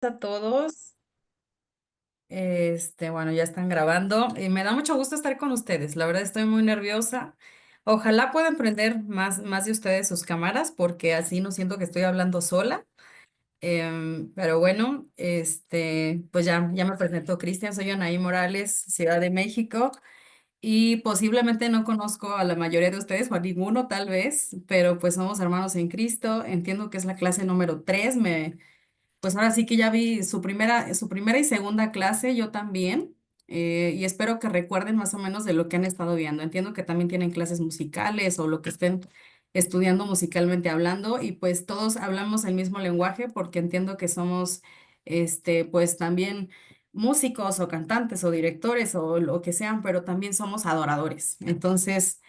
A todos. Bueno, ya están grabando y me da mucho gusto estar con ustedes. La verdad estoy muy nerviosa. Ojalá puedan prender más de ustedes sus cámaras porque así no siento que estoy hablando sola. Pero bueno, pues ya me presentó Cristian, soy Anaí Morales, Ciudad de México, y posiblemente no conozco a la mayoría de ustedes o a ninguno tal vez, pero pues somos hermanos en Cristo. Entiendo que es la clase número 3. Pues ahora sí que ya vi su primera y segunda clase, yo también, y espero que recuerden más o menos de lo que han estado viendo. Entiendo que también tienen clases musicales o lo que estén estudiando musicalmente hablando, y pues todos hablamos el mismo lenguaje porque entiendo que somos, pues también músicos o cantantes o directores o lo que sean, pero también somos adoradores. Entonces,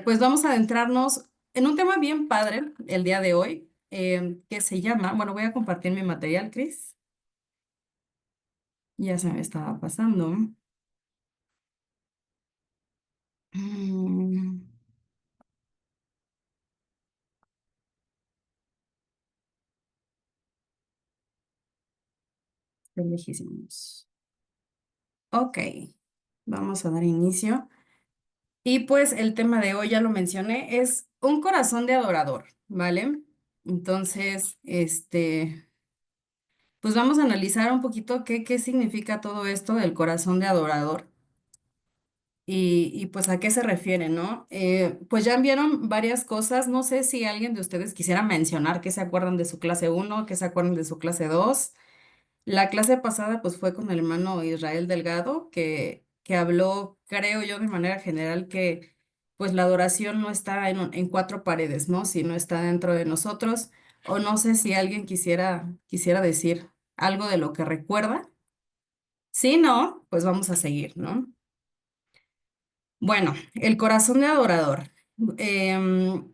pues vamos a adentrarnos en un tema bien padre el día de hoy, que se llama, bueno, voy a compartir mi material, Chris. Ya se me estaba pasando. Mm, Estoy lejísimos. Ok, vamos a dar inicio. Y pues el tema de hoy, ya lo mencioné, es un corazón de adorador, ¿vale? Entonces, pues vamos a analizar un poquito qué significa todo esto del corazón de adorador. Y pues a qué se refiere, ¿no? Pues ya vieron varias cosas. No sé si alguien de ustedes quisiera mencionar que se acuerdan de su clase uno, que se acuerdan de su clase 2. La clase pasada pues fue con el hermano Israel Delgado, que habló, creo yo, de manera general que pues la adoración no está en cuatro paredes, ¿no? Sino está dentro de nosotros. O no sé si alguien quisiera decir algo de lo que recuerda. Si no, pues vamos a seguir, ¿no? Bueno, el corazón de adorador. Em,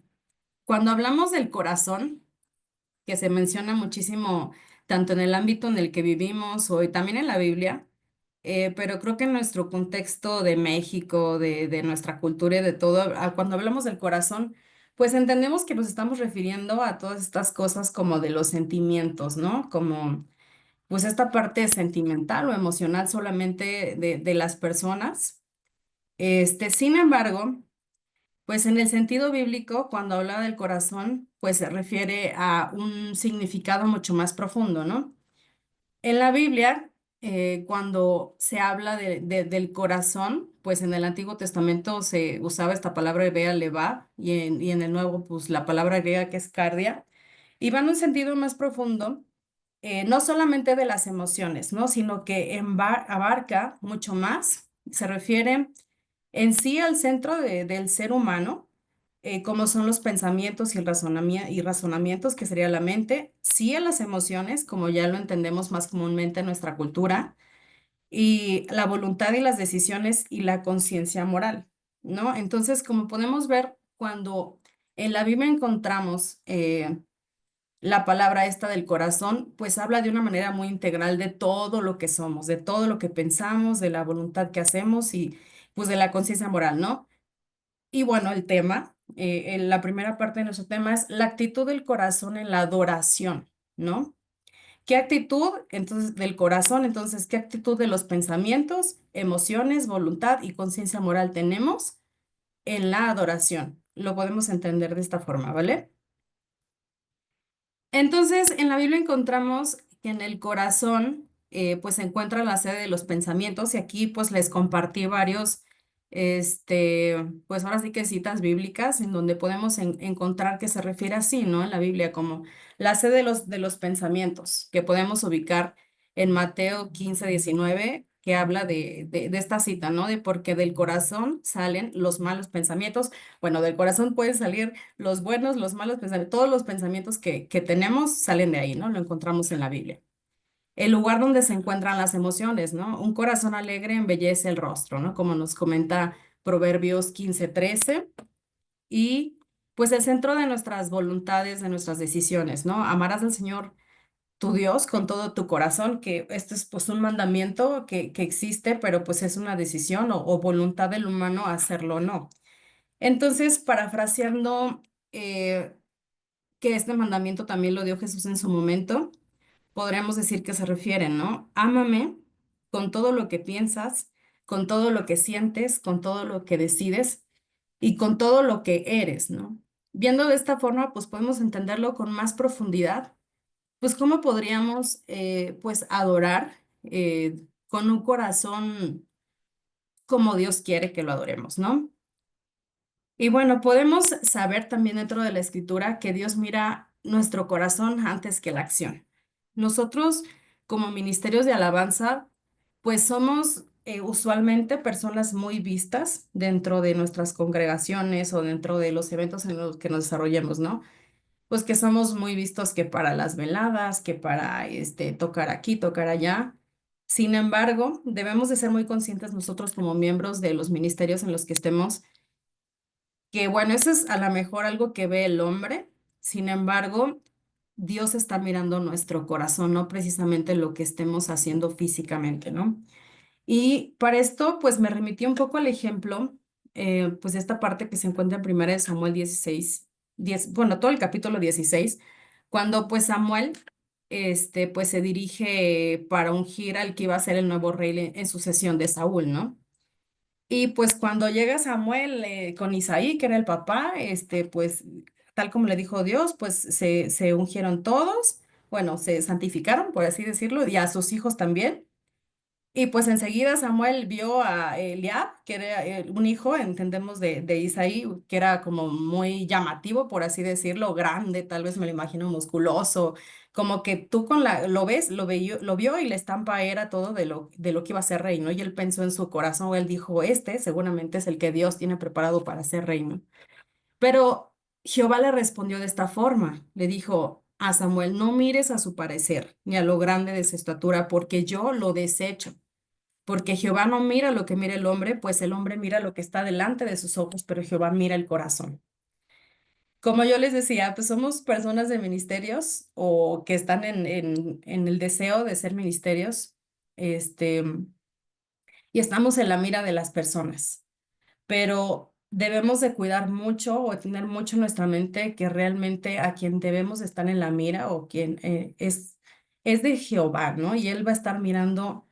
Cuando hablamos del corazón, que se menciona muchísimo tanto en el ámbito en el que vivimos o y también en la Biblia, pero creo que en nuestro contexto de México, de nuestra cultura y de todo, cuando hablamos del corazón, pues entendemos que nos estamos refiriendo a todas estas cosas como de los sentimientos, ¿no? Como pues esta parte sentimental o emocional solamente de las personas. Sin embargo, pues en el sentido bíblico, cuando habla del corazón, pues se refiere a un significado mucho más profundo, ¿no? En la Biblia, cuando se habla del corazón, pues en el Antiguo Testamento se usaba esta palabra hebrea levá, y en el Nuevo, pues la palabra griega que es cardia, y va en un sentido más profundo, no solamente de las emociones, ¿no? Sino que abarca mucho más, se refiere en sí al centro del ser humano, como son los pensamientos y razonamientos, que sería la mente, sí a las emociones, como ya lo entendemos más comúnmente en nuestra cultura, y la voluntad y las decisiones y la conciencia moral, ¿no? Entonces, como podemos ver, cuando en la Biblia encontramos la palabra esta del corazón, pues habla de una manera muy integral de todo lo que somos, de todo lo que pensamos, de la voluntad que hacemos y pues de la conciencia moral, ¿no? Y bueno, el tema, en la primera parte de nuestro tema es la actitud del corazón en la adoración, ¿no? ¿Qué actitud entonces del corazón? Entonces, ¿qué actitud de los pensamientos, emociones, voluntad y conciencia moral tenemos en la adoración? Lo podemos entender de esta forma, ¿vale? Entonces, en la Biblia encontramos que en el corazón, pues se encuentra la sede de los pensamientos, y aquí pues les compartí varios, pues ahora sí que citas bíblicas en donde podemos encontrar que se refiere así, ¿no? En la Biblia como la sede de los pensamientos, que podemos ubicar en Mateo 15:19, que habla de esta cita, ¿no? De porque del corazón salen los malos pensamientos. Bueno, del corazón pueden salir los buenos, los malos pensamientos, todos los pensamientos que tenemos salen de ahí, ¿no? Lo encontramos en la Biblia. El lugar donde se encuentran las emociones, ¿no? Un corazón alegre embellece el rostro, ¿no? Como nos comenta Proverbios 15:13. Y pues el centro de nuestras voluntades, de nuestras decisiones, ¿no? Amarás al Señor tu Dios con todo tu corazón, que esto es pues un mandamiento que existe, pero pues es una decisión o voluntad del humano hacerlo o no. Entonces, parafraseando, que este mandamiento también lo dio Jesús en su momento, podríamos decir que se refieren, ¿no? Ámame con todo lo que piensas, con todo lo que sientes, con todo lo que decides y con todo lo que eres, ¿no? Viendo de esta forma, pues podemos entenderlo con más profundidad, pues cómo podríamos, pues, adorar con un corazón como Dios quiere que lo adoremos, ¿no? Y bueno, podemos saber también dentro de la escritura que Dios mira nuestro corazón antes que la acción. Nosotros, como ministerios de alabanza, pues somos usualmente personas muy vistas dentro de nuestras congregaciones o dentro de los eventos en los que nos desarrollemos, ¿no? Pues que somos muy vistos que para las veladas, que para tocar aquí, tocar allá. Sin embargo, debemos de ser muy conscientes nosotros como miembros de los ministerios en los que estemos que bueno, eso es a lo mejor algo que ve el hombre, sin embargo, Dios está mirando nuestro corazón, no precisamente lo que estemos haciendo físicamente, ¿no? Y para esto, pues me remití un poco al ejemplo, pues de esta parte que se encuentra en 1 Samuel 16, 10, bueno, todo el capítulo 16, cuando pues Samuel, pues se dirige para ungir al que iba a ser el nuevo rey en sucesión de Saúl, ¿no? Y pues cuando llega Samuel con Isaí, que era el papá, pues tal como le dijo Dios, pues se ungieron todos, bueno, se santificaron, por así decirlo, y a sus hijos también. Y pues enseguida Samuel vio a Eliab, que era un hijo, entendemos, de Isaí, que era como muy llamativo, por así decirlo, grande, tal vez me lo imagino musculoso, como que tú lo ves, lo vio y la estampa era todo de lo que iba a ser rey, ¿no? Y él pensó en su corazón, él dijo, este seguramente es el que Dios tiene preparado para ser rey, ¿no? Pero Jehová le respondió de esta forma, le dijo a Samuel, no mires a su parecer, ni a lo grande de su estatura, porque yo lo desecho. Porque Jehová no mira lo que mira el hombre, pues el hombre mira lo que está delante de sus ojos, pero Jehová mira el corazón. Como yo les decía, pues somos personas de ministerios o que están en el deseo de ser ministerios, este, y estamos en la mira de las personas, pero debemos de cuidar mucho o tener mucho en nuestra mente que realmente a quien debemos estar en la mira o quien es de Jehová, ¿no? Y Él va a estar mirando,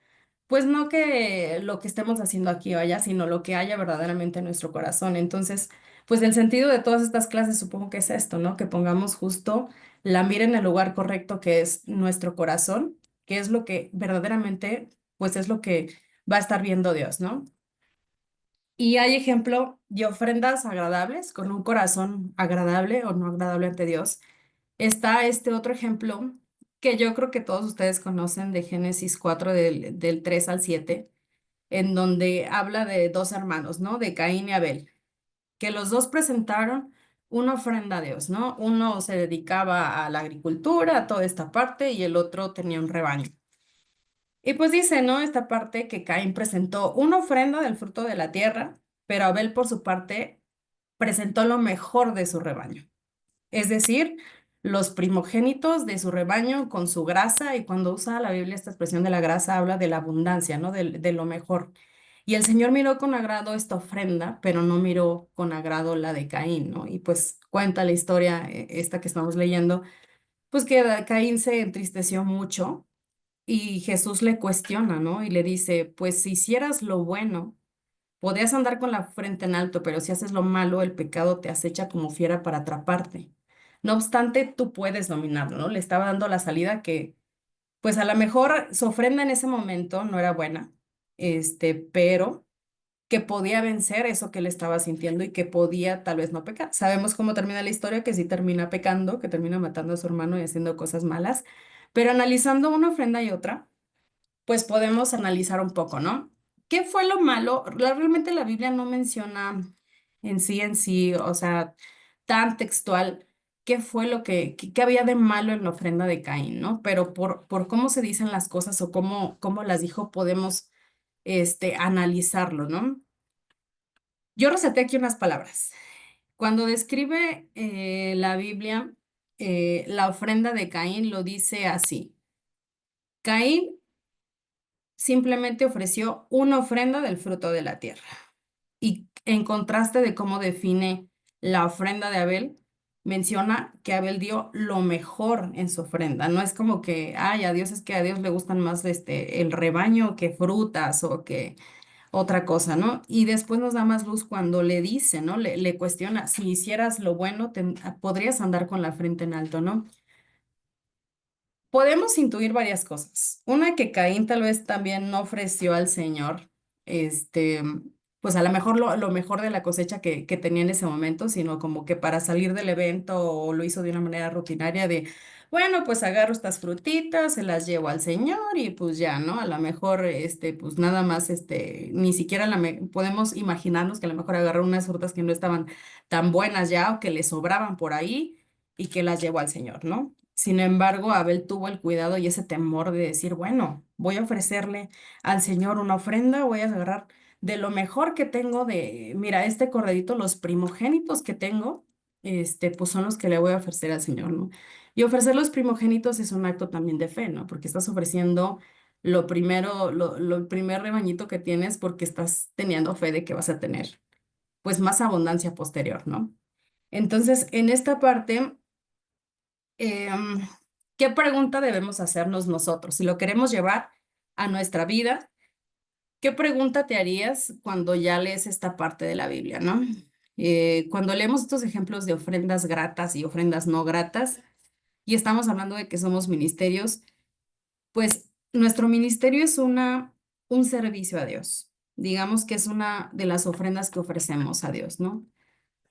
pues no que lo que estemos haciendo aquí vaya, sino lo que haya verdaderamente en nuestro corazón. Entonces, pues el sentido de todas estas clases supongo que es esto, ¿no? Que pongamos justo la mira en el lugar correcto que es nuestro corazón, que es lo que verdaderamente, pues es lo que va a estar viendo Dios, ¿no? Y hay ejemplo de ofrendas agradables con un corazón agradable o no agradable ante Dios. Está este otro ejemplo que yo creo que todos ustedes conocen de Génesis 4 del 3 al 7 en donde habla de dos hermanos, ¿no? De Caín y Abel, que los dos presentaron una ofrenda a Dios, ¿no? Uno se dedicaba a la agricultura, a toda esta parte, y el otro tenía un rebaño. Y pues dice, ¿no? Esta parte que Caín presentó una ofrenda del fruto de la tierra, pero Abel por su parte presentó lo mejor de su rebaño, es decir, los primogénitos de su rebaño con su grasa, y cuando usa la Biblia esta expresión de la grasa habla de la abundancia, ¿no? De lo mejor. Y el Señor miró con agrado esta ofrenda, pero no miró con agrado la de Caín, ¿no? Y pues cuenta la historia, esta que estamos leyendo, pues que Caín se entristeció mucho y Jesús le cuestiona, ¿no? Y le dice, pues si hicieras lo bueno, podrías andar con la frente en alto, pero si haces lo malo, el pecado te acecha como fiera para atraparte. No obstante, tú puedes dominarlo, ¿no? Le estaba dando la salida que, pues a lo mejor su ofrenda en ese momento no era buena, pero que podía vencer eso que él estaba sintiendo y que podía tal vez no pecar. Sabemos cómo termina la historia, que sí termina pecando, que termina matando a su hermano y haciendo cosas malas, pero analizando una ofrenda y otra pues podemos analizar un poco, ¿no? ¿Qué fue lo malo? Realmente la Biblia no menciona en sí, o sea, tan textual, qué fue lo qué había de malo en la ofrenda de Caín, ¿no? Pero por cómo se dicen las cosas o cómo las dijo, podemos, analizarlo, ¿no? Yo resalté aquí unas palabras. Cuando describe la Biblia, la ofrenda de Caín lo dice así. Caín simplemente ofreció una ofrenda del fruto de la tierra. Y en contraste de cómo define la ofrenda de Abel, menciona que Abel dio lo mejor en su ofrenda. No es como que, ay, a Dios es que a Dios le gustan más el rebaño que frutas o que otra cosa, ¿no? Y después nos da más luz cuando le dice, ¿no? Le cuestiona, si hicieras lo bueno, podrías andar con la frente en alto, ¿no? Podemos intuir varias cosas. Una, que Caín tal vez también no ofreció al Señor, este, pues a lo mejor lo mejor de la cosecha que tenía en ese momento, sino como que para salir del evento o lo hizo de una manera rutinaria de, bueno, pues agarro estas frutitas, se las llevo al Señor y pues ya, ¿no? A lo mejor, pues nada más, ni siquiera podemos imaginarnos que a lo mejor agarró unas frutas que no estaban tan buenas ya o que le sobraban por ahí y que las llevó al Señor, ¿no? Sin embargo, Abel tuvo el cuidado y ese temor de decir, bueno, voy a ofrecerle al Señor una ofrenda, voy a agarrar de lo mejor que tengo mira, este corderito, los primogénitos que tengo, pues son los que le voy a ofrecer al Señor, ¿no? Y ofrecer los primogénitos es un acto también de fe, ¿no? Porque estás ofreciendo lo primero, el primer rebañito que tienes porque estás teniendo fe de que vas a tener, pues, más abundancia posterior, ¿no? Entonces, en esta parte em, ¿qué pregunta debemos hacernos nosotros? Si lo queremos llevar a nuestra vida, ¿qué pregunta te harías cuando ya lees esta parte de la Biblia, ¿no? Cuando leemos estos ejemplos de ofrendas gratas y ofrendas no gratas, y estamos hablando de que somos ministerios, pues nuestro ministerio es un servicio a Dios. Digamos que es una de las ofrendas que ofrecemos a Dios, ¿no?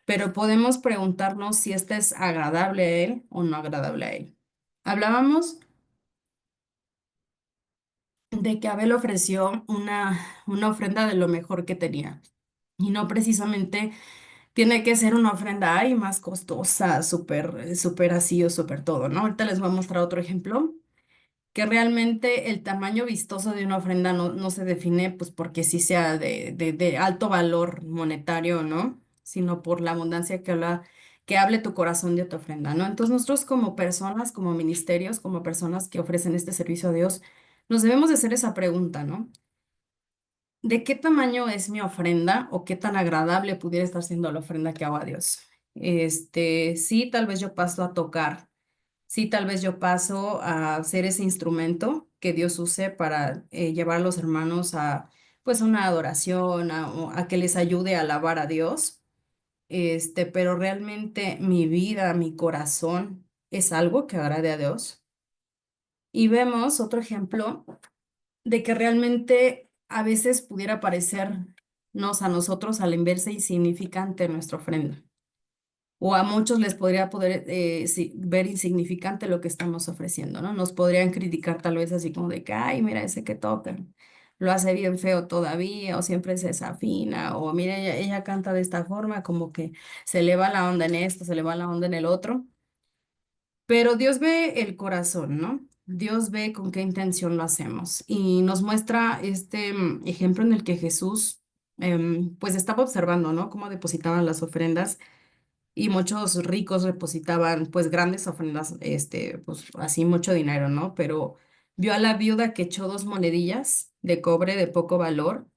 Pero podemos preguntarnos si esta es agradable a Él o no agradable a Él. Hablábamos de que Abel ofreció una ofrenda de lo mejor que tenía. Y no precisamente tiene que ser una ofrenda ay, más costosa, súper así o súper todo, ¿no? Ahorita les voy a mostrar otro ejemplo, que realmente el tamaño vistoso de una ofrenda no se define pues porque sí sea de alto valor monetario, ¿no? Sino por la abundancia que hable tu corazón de tu ofrenda, ¿no? Entonces nosotros como personas, como ministerios, como personas que ofrecen este servicio a Dios, nos debemos de hacer esa pregunta, ¿no? ¿De qué tamaño es mi ofrenda o qué tan agradable pudiera estar siendo la ofrenda que hago a Dios? Sí, tal vez yo paso a tocar, sí, tal vez yo paso a ser ese instrumento que Dios use para llevar a los hermanos a, pues, una adoración, o a que les ayude a alabar a Dios. Pero realmente mi vida, mi corazón es algo que agrade a Dios. Y vemos otro ejemplo de que realmente a veces pudiera parecernos a nosotros a la inversa insignificante nuestra ofrenda. O a muchos les podría poder ver insignificante lo que estamos ofreciendo, ¿no? Nos podrían criticar tal vez así como de que, ay, mira ese que toca, lo hace bien feo todavía, o siempre se desafina, o mira, ella canta de esta forma, como que se le va la onda en esto, se le va la onda en el otro. Pero Dios ve el corazón, ¿no? Dios ve con qué intención lo hacemos y nos muestra este ejemplo en el que Jesús pues estaba observando, ¿no? Cómo depositaban las ofrendas y muchos ricos depositaban pues grandes ofrendas, pues así mucho dinero, ¿no? Pero vio a la viuda que echó dos monedillas de cobre de poco valor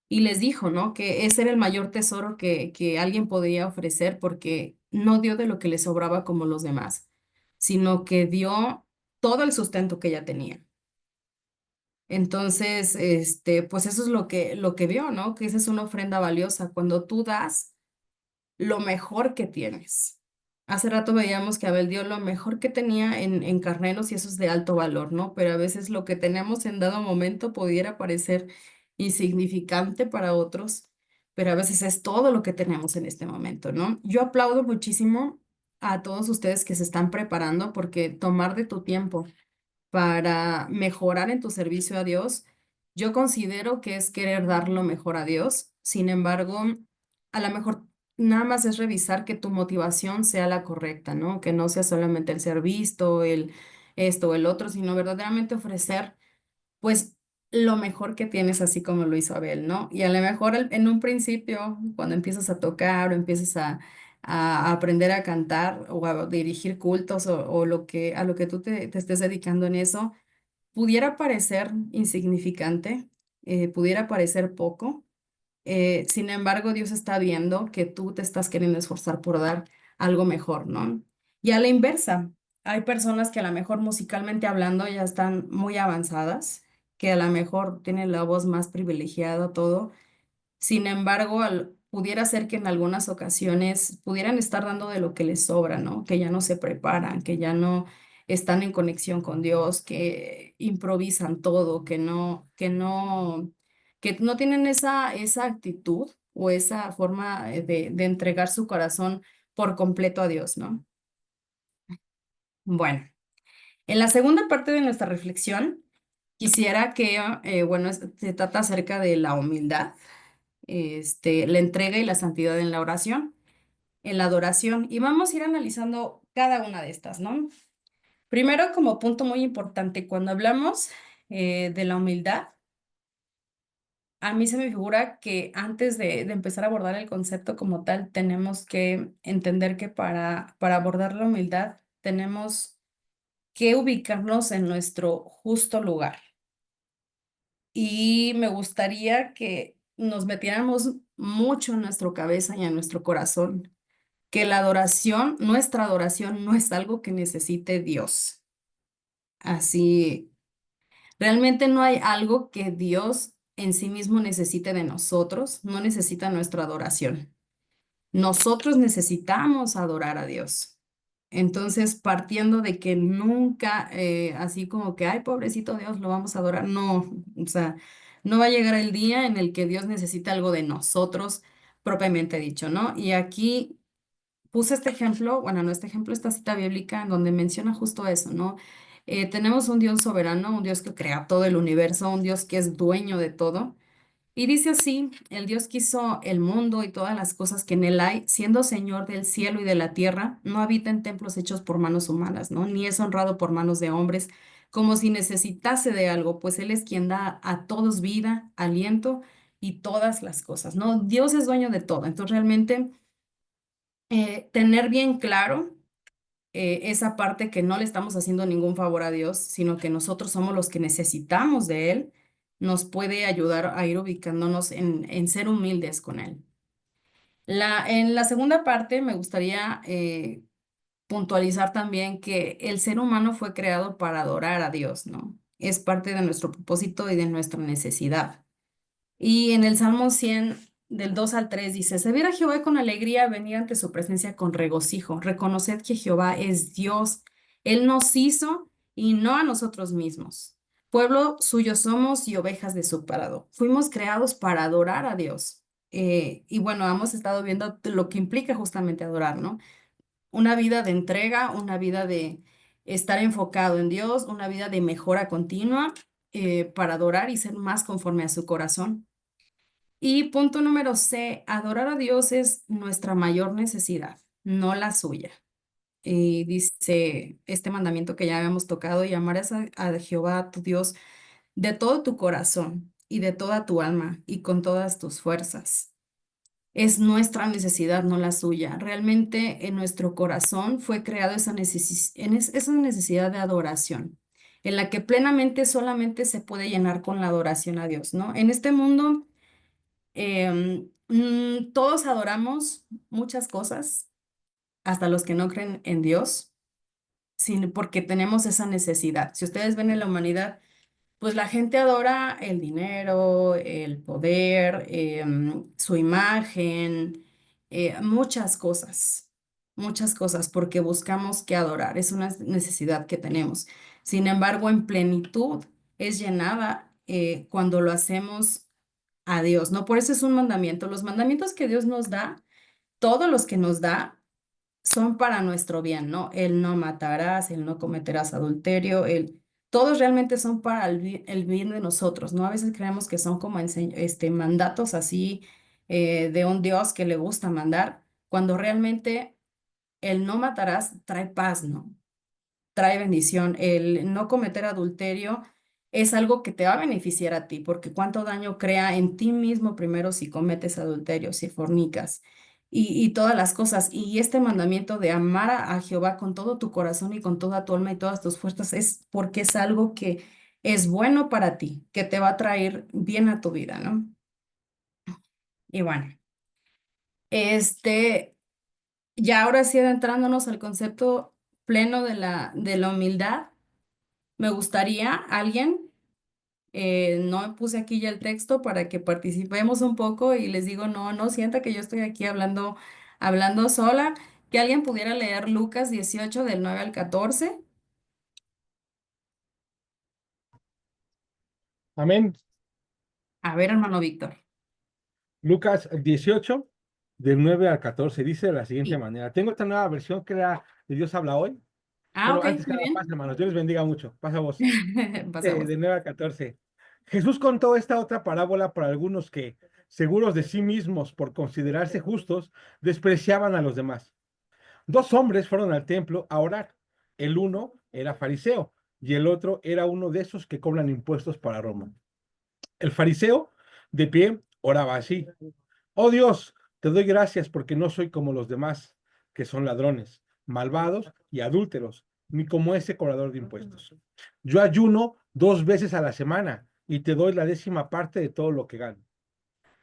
y les dijo, ¿no? Que ese era el mayor tesoro que alguien podía ofrecer porque no dio de lo que le sobraba como los demás, sino que dio todo el sustento que ella tenía. Entonces, pues eso es lo que vio, ¿no? Que esa es una ofrenda valiosa. Cuando tú das lo mejor que tienes. Hace rato veíamos que Abel dio lo mejor que tenía en carneros y eso es de alto valor, ¿no? Pero a veces lo que tenemos en dado momento pudiera parecer insignificante para otros, pero a veces es todo lo que tenemos en este momento, ¿no? Yo aplaudo muchísimo a todos ustedes que se están preparando porque tomar de tu tiempo para mejorar en tu servicio a Dios, yo considero que es querer dar lo mejor a Dios. Sin embargo, a lo mejor nada más es revisar que tu motivación sea la correcta, ¿no? Que no sea solamente el ser visto, el esto o el otro, sino verdaderamente ofrecer, pues, lo mejor que tienes, así como lo hizo Abel, ¿no? Y a lo mejor en un principio, cuando empiezas a tocar o empiezas a aprender a cantar o a dirigir cultos o a lo que tú te estés dedicando en eso, pudiera parecer insignificante, pudiera parecer poco. Sin embargo, Dios está viendo que tú te estás queriendo esforzar por dar algo mejor, ¿no? Y a la inversa, hay personas que a lo mejor musicalmente hablando ya están muy avanzadas, que a lo mejor tienen la voz más privilegiada, todo. Sin embargo, pudiera ser que en algunas ocasiones pudieran estar dando de lo que les sobra, ¿no? Que ya no se preparan, que ya no están en conexión con Dios, que improvisan todo, que no tienen esa actitud o esa forma de entregar su corazón por completo a Dios, ¿no? Bueno, en la segunda parte de nuestra reflexión, quisiera que, bueno, se trata acerca de la humildad, la entrega y la santidad en la oración, en la adoración. Y vamos a ir analizando cada una de estas, ¿no? Primero, como punto muy importante, cuando hablamos de la humildad, a mí se me figura que antes de empezar a abordar el concepto como tal, tenemos que entender que para abordar la humildad tenemos que ubicarnos en nuestro justo lugar. Y me gustaría que nos metiéramos mucho en nuestra cabeza y en nuestro corazón, que la adoración, nuestra adoración, no es algo que necesite Dios. Así, realmente no hay algo que Dios en sí mismo necesite de nosotros, no necesita nuestra adoración. Nosotros necesitamos adorar a Dios. Entonces, partiendo de que nunca, así como que, ay, pobrecito Dios, lo vamos a adorar, no, o sea, no va a llegar el día en el que Dios necesita algo de nosotros, propiamente dicho, ¿no? Y aquí puse este ejemplo, bueno, no este ejemplo, esta cita bíblica en donde menciona justo eso, ¿no? Tenemos un Dios soberano, un Dios que crea todo el universo, un Dios que es dueño de todo. Y dice así, el Dios que hizo el mundo y todas las cosas que en él hay, siendo Señor del cielo y de la tierra, no habita en templos hechos por manos humanas, ¿no? Ni es honrado por manos de hombres, como si necesitase de algo, pues Él es quien da a todos vida, aliento y todas las cosas, ¿no? Dios es dueño de todo. Entonces, realmente, tener bien claro esa parte que no le estamos haciendo ningún favor a Dios, sino que nosotros somos los que necesitamos de Él, nos puede ayudar a ir ubicándonos en ser humildes con Él. En la segunda parte me gustaría puntualizar también que el ser humano fue creado para adorar a Dios, ¿no? Es parte de nuestro propósito y de nuestra necesidad. Y en el Salmo 100 del 2 al 3 dice, servir a Jehová con alegría, venir ante su presencia con regocijo. Reconoced que Jehová es Dios. Él nos hizo y no a nosotros mismos. Pueblo suyo somos y ovejas de su prado. Fuimos creados para adorar a Dios. Y bueno, hemos estado viendo lo que implica justamente adorar, ¿no? Una vida de entrega, una vida de estar enfocado en Dios, una vida de mejora continua para adorar y ser más conforme a su corazón. Y punto número C, adorar a Dios es nuestra mayor necesidad, no la suya. Y dice este mandamiento que ya habíamos tocado, y amarás a Jehová tu Dios de todo tu corazón y de toda tu alma y con todas tus fuerzas. Es nuestra necesidad, no la suya. Realmente en nuestro corazón fue creado esa necesidad de adoración, en la que plenamente solamente se puede llenar con la adoración a Dios, ¿no? En este mundo todos adoramos muchas cosas, hasta los que no creen en Dios, porque tenemos esa necesidad. Si ustedes ven en la humanidad, pues la gente adora el dinero, el poder, su imagen, muchas cosas, porque buscamos que adorar, es una necesidad que tenemos. Sin embargo, en plenitud es llenada cuando lo hacemos a Dios, ¿no? Por eso es un mandamiento. Los mandamientos que Dios nos da, todos los que nos da, son para nuestro bien, ¿no? El no matarás, el no cometerás adulterio, todos realmente son para el bien de nosotros, ¿no? A veces creemos que son como mandatos así de un Dios que le gusta mandar, cuando realmente el no matarás trae paz, ¿no? Trae bendición. El no cometer adulterio es algo que te va a beneficiar a ti, porque cuánto daño crea en ti mismo primero si cometes adulterio, si fornicas y todas las cosas. Y este mandamiento de amar a Jehová con todo tu corazón y con toda tu alma y todas tus fuerzas es porque es algo que es bueno para ti, que te va a traer bien a tu vida, ¿no? Y bueno, este... Ya ahora sí adentrándonos al concepto pleno de la humildad, me gustaría alguien, no puse aquí ya el texto para que participemos un poco y les digo, no, no sienta que yo estoy aquí hablando sola, que alguien pudiera leer Lucas 18 del 9 al 14. Amén. A ver, hermano Víctor. Lucas 18, del 9 al 14, dice de la siguiente Sí. manera. Tengo esta nueva versión que era de Dios habla hoy, Ah, pero ok, antes que muy nada, pasa, bien. hermanos. Dios les bendiga mucho. Pasa vos. Pasamos. De 9 al 14. Jesús contó esta otra parábola para algunos que, seguros de sí mismos por considerarse justos, despreciaban a los demás. Dos hombres fueron al templo a orar. El uno era fariseo y el otro era uno de esos que cobran impuestos para Roma. El fariseo, de pie, oraba así: Oh Dios, te doy gracias porque no soy como los demás, que son ladrones, malvados y adúlteros, ni como ese cobrador de impuestos. Yo ayuno 2 veces a la semana y te doy la 10ª parte de todo lo que gano.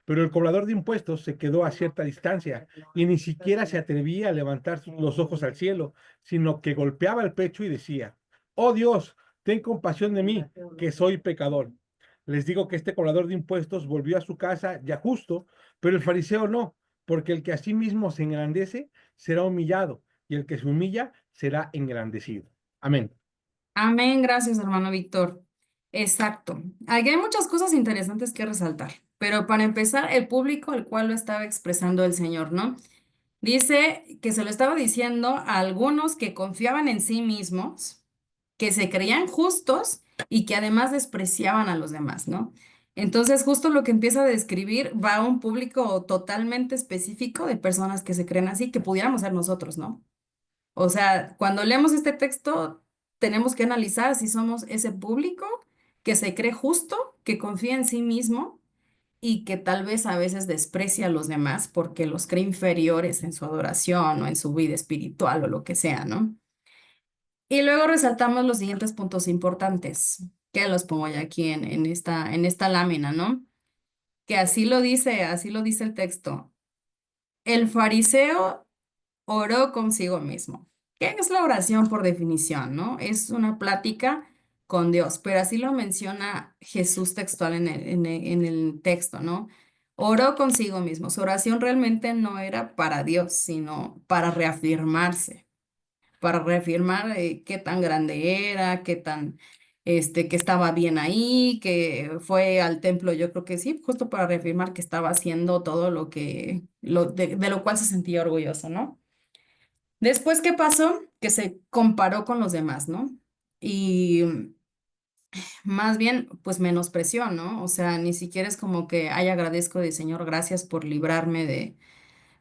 Pero el cobrador de impuestos se quedó a cierta distancia y ni siquiera se atrevía a levantar los ojos al cielo, sino que golpeaba el pecho y decía: Oh Dios, ten compasión de mí, que soy pecador. Les digo que este cobrador de impuestos volvió a su casa ya justo, pero el fariseo no, porque el que a sí mismo se engrandece será humillado, y el que se humilla será engrandecido. Amén. Amén, gracias, hermano Víctor. Exacto. Aquí hay muchas cosas interesantes que resaltar, pero para empezar, el público al cual lo estaba expresando el Señor, ¿no? Dice que se lo estaba diciendo a algunos que confiaban en sí mismos, que se creían justos y que además despreciaban a los demás, ¿no? Entonces, justo lo que empieza a describir va a un público totalmente específico de personas que se creen así, que pudiéramos ser nosotros, ¿no? O sea, cuando leemos este texto, tenemos que analizar si somos ese público que se cree justo, que confía en sí mismo y que tal vez a veces desprecia a los demás porque los cree inferiores en su adoración o en su vida espiritual o lo que sea, ¿no? Y luego resaltamos los siguientes puntos importantes, que los pongo ya aquí en esta lámina, ¿no? Que así lo dice el texto. El fariseo oró consigo mismo. ¿Qué es la oración por definición, no? Es una plática con Dios, pero así lo menciona Jesús textual en el texto, ¿no? Oró consigo mismo. Su oración realmente no era para Dios, sino para reafirmar qué tan grande era, que estaba bien ahí, que fue al templo, yo creo que sí, justo para reafirmar que estaba haciendo todo de lo cual se sentía orgulloso, ¿no? Después, ¿qué pasó? Que se comparó con los demás, ¿no? Y más bien, pues menospreció, ¿no? O sea, ni siquiera es como que, ay, agradezco de Señor, gracias por librarme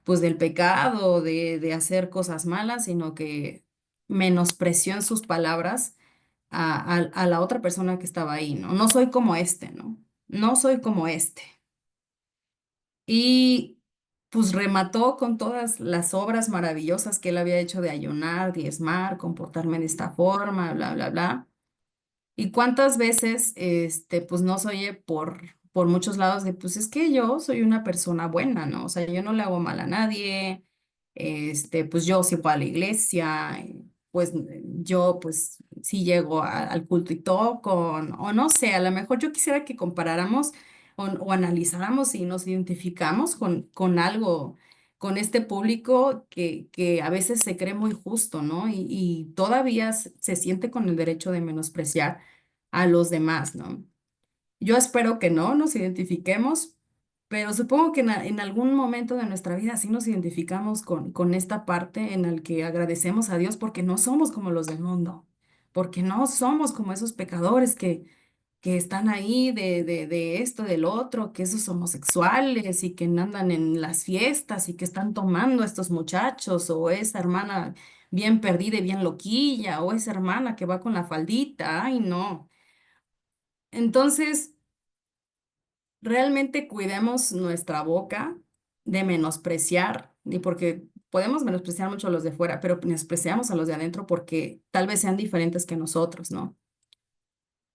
pues, del pecado, de hacer cosas malas, sino que menospreció en sus palabras a la otra persona que estaba ahí, ¿no? No soy como este, ¿no? No soy como este. Y pues remató con todas las obras maravillosas que él había hecho de ayunar, diezmar, comportarme de esta forma, bla, bla, bla. Y cuántas veces, pues no se oye por muchos lados de, pues es que yo soy una persona buena, ¿no? O sea, yo no le hago mal a nadie, pues yo sí voy a la iglesia, pues yo pues sí llego al culto y todo o no sé, a lo mejor yo quisiera que comparáramos o analizáramos si nos identificamos con algo, con este público que a veces se cree muy justo, ¿no? Y todavía se siente con el derecho de menospreciar a los demás, ¿no? Yo espero que no nos identifiquemos, pero supongo que en algún momento de nuestra vida sí nos identificamos con esta parte en la que agradecemos a Dios porque no somos como los del mundo, porque no somos como esos pecadores que están ahí de esto, del otro, que esos homosexuales y que andan en las fiestas y que están tomando a estos muchachos o esa hermana bien perdida y bien loquilla o esa hermana que va con la faldita, ay no. Entonces, realmente cuidemos nuestra boca de menospreciar, y porque podemos menospreciar mucho a los de fuera, pero menospreciamos a los de adentro porque tal vez sean diferentes que nosotros, ¿no?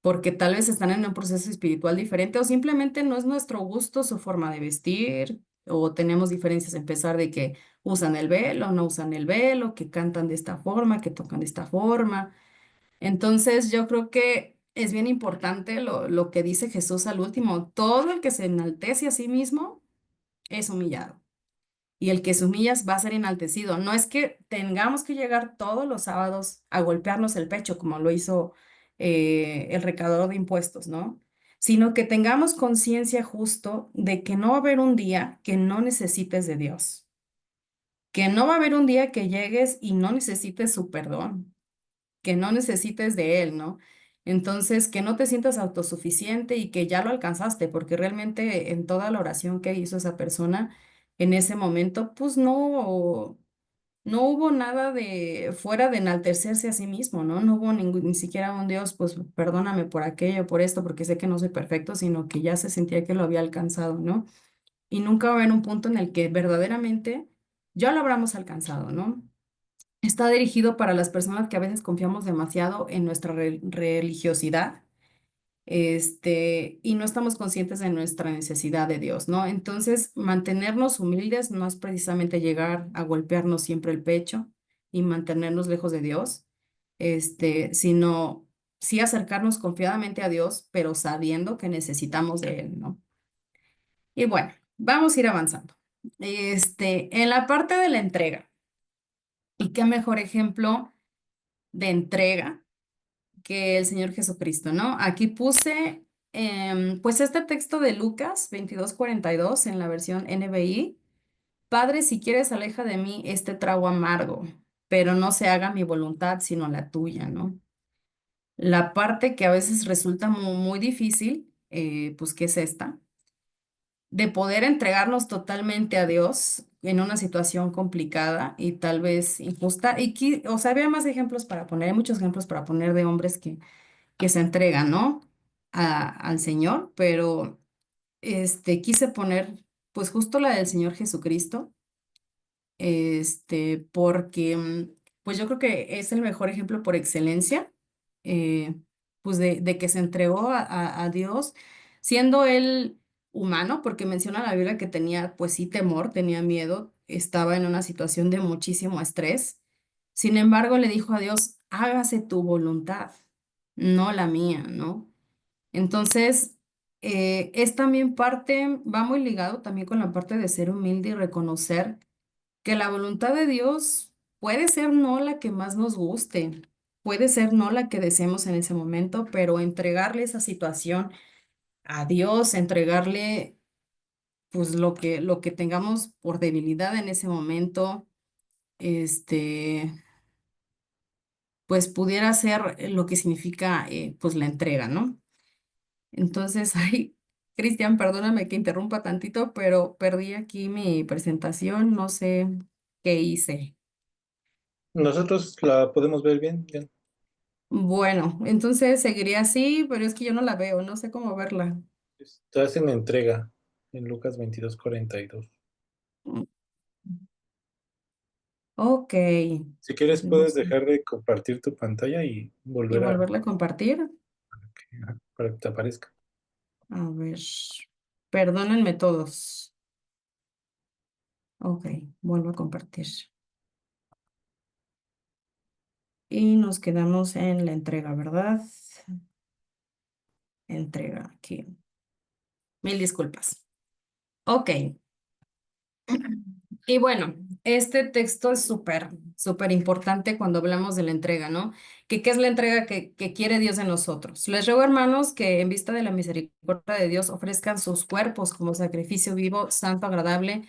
Porque tal vez están en un proceso espiritual diferente o simplemente no es nuestro gusto su forma de vestir o tenemos diferencias en pensar de que usan el velo, no usan el velo, que cantan de esta forma, que tocan de esta forma. Entonces, yo creo que es bien importante lo que dice Jesús al último. Todo el que se enaltece a sí mismo es humillado. Y el que se humilla va a ser enaltecido. No es que tengamos que llegar todos los sábados a golpearnos el pecho, como lo hizo el recaudador de impuestos, ¿no? Sino que tengamos conciencia justo de que no va a haber un día que no necesites de Dios, que no va a haber un día que llegues y no necesites su perdón, que no necesites de Él, ¿no? Entonces, que no te sientas autosuficiente y que ya lo alcanzaste, porque realmente en toda la oración que hizo esa persona en ese momento, pues no hubo nada de fuera de enaltecerse a sí mismo, ¿no? No hubo ni siquiera un Dios, pues perdóname por aquello, por esto, porque sé que no soy perfecto, sino que ya se sentía que lo había alcanzado, ¿no? Y nunca va a haber un punto en el que verdaderamente ya lo habramos alcanzado, ¿no? Está dirigido para las personas que a veces confiamos demasiado en nuestra religiosidad, y no estamos conscientes de nuestra necesidad de Dios, ¿no? Entonces, mantenernos humildes no es precisamente llegar a golpearnos siempre el pecho y mantenernos lejos de Dios, sino sí acercarnos confiadamente a Dios, pero sabiendo que necesitamos de Él, ¿no? Y bueno, vamos a ir avanzando. En la parte de la entrega, ¿y qué mejor ejemplo de entrega que el Señor Jesucristo, ¿no? Aquí puse, pues este texto de Lucas 22:42 en la versión NBI. Padre, si quieres, aleja de mí este trago amargo, pero no se haga mi voluntad, sino la tuya, ¿no? La parte que a veces resulta muy difícil, pues, ¿qué es esta? De poder entregarnos totalmente a Dios en una situación complicada y tal vez injusta. O sea, había más ejemplos para poner, hay muchos ejemplos para poner de hombres que se entregan, ¿no? Al Señor, pero quise poner pues justo la del Señor Jesucristo, porque pues yo creo que es el mejor ejemplo por excelencia, eh, pues de que se entregó a Dios, siendo él humano, porque menciona la Biblia que tenía pues sí temor, tenía miedo, estaba en una situación de muchísimo estrés. Sin embargo, le dijo a Dios, hágase tu voluntad, no la mía, ¿no? Entonces, es también parte, va muy ligado también con la parte de ser humilde y reconocer que la voluntad de Dios puede ser no la que más nos guste, puede ser no la que deseemos en ese momento, pero entregarle esa situación a Dios, entregarle pues lo que tengamos por debilidad en ese momento, este, pues pudiera ser lo que significa pues la entrega, ¿no? Entonces, ay, Cristian, perdóname que interrumpa tantito, pero perdí aquí mi presentación, no sé qué hice. Nosotros la podemos ver bien, bien. Bueno, entonces seguiría así, pero es que yo no la veo, no sé cómo verla. Estás en entrega en Lucas 22:42. Mm, Ok, Si quieres, puedes vamos dejar de compartir tu pantalla y y volver volverla a compartir. para que te aparezca. A ver, perdónenme todos. Ok, vuelvo a compartir. Y nos quedamos en la entrega, ¿verdad? Entrega aquí. Mil disculpas. Ok. Y bueno, este texto es súper importante cuando hablamos de la entrega, ¿no? ¿Qué es la entrega que quiere Dios de nosotros? Les ruego, hermanos, que en vista de la misericordia de Dios ofrezcan sus cuerpos como sacrificio vivo, santo, agradable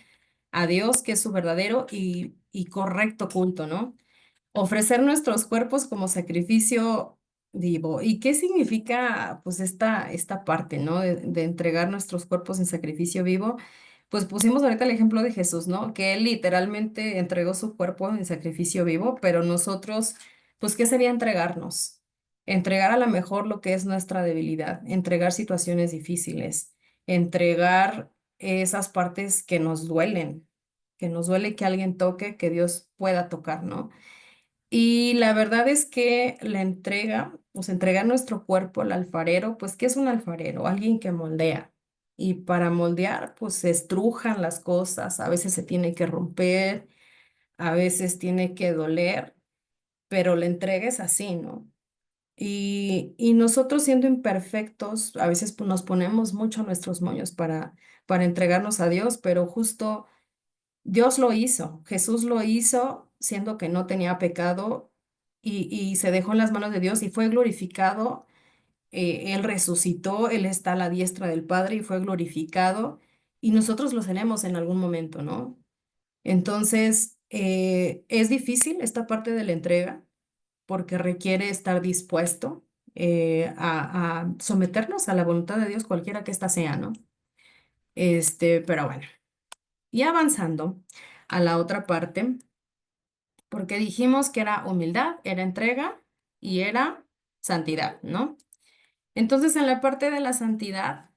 a Dios, que es su verdadero y correcto culto, ¿no? Ofrecer nuestros cuerpos como sacrificio vivo. ¿Y qué significa pues esta parte, ¿no? De entregar nuestros cuerpos en sacrificio vivo. Pues pusimos ahorita el ejemplo de Jesús, ¿no? Que él literalmente entregó su cuerpo en sacrificio vivo, pero nosotros, pues, ¿qué sería entregarnos? Entregar a lo mejor lo que es nuestra debilidad, entregar situaciones difíciles, entregar esas partes que nos duele que alguien toque, que Dios pueda tocar, ¿no? Y la verdad es que la entrega, pues entregar nuestro cuerpo al alfarero, pues ¿qué es un alfarero? Alguien que moldea. y para moldear, pues se estrujan las cosas, a veces se tiene que romper, a veces tiene que doler, pero la entrega es así, ¿no? Y nosotros siendo imperfectos, a veces pues, nos ponemos mucho nuestros moños para entregarnos a Dios, pero justo Dios lo hizo, Jesús lo hizo siendo que no tenía pecado y se dejó en las manos de Dios y fue glorificado. Él resucitó, Él está a la diestra del Padre y fue glorificado y nosotros lo seremos en algún momento, ¿no? Entonces, es difícil esta parte de la entrega porque requiere estar dispuesto a someternos a la voluntad de Dios, cualquiera que ésta sea, ¿no? Pero bueno, y avanzando a la otra parte, porque dijimos que era humildad, era entrega y era santidad, ¿no? Entonces, en la parte de la santidad,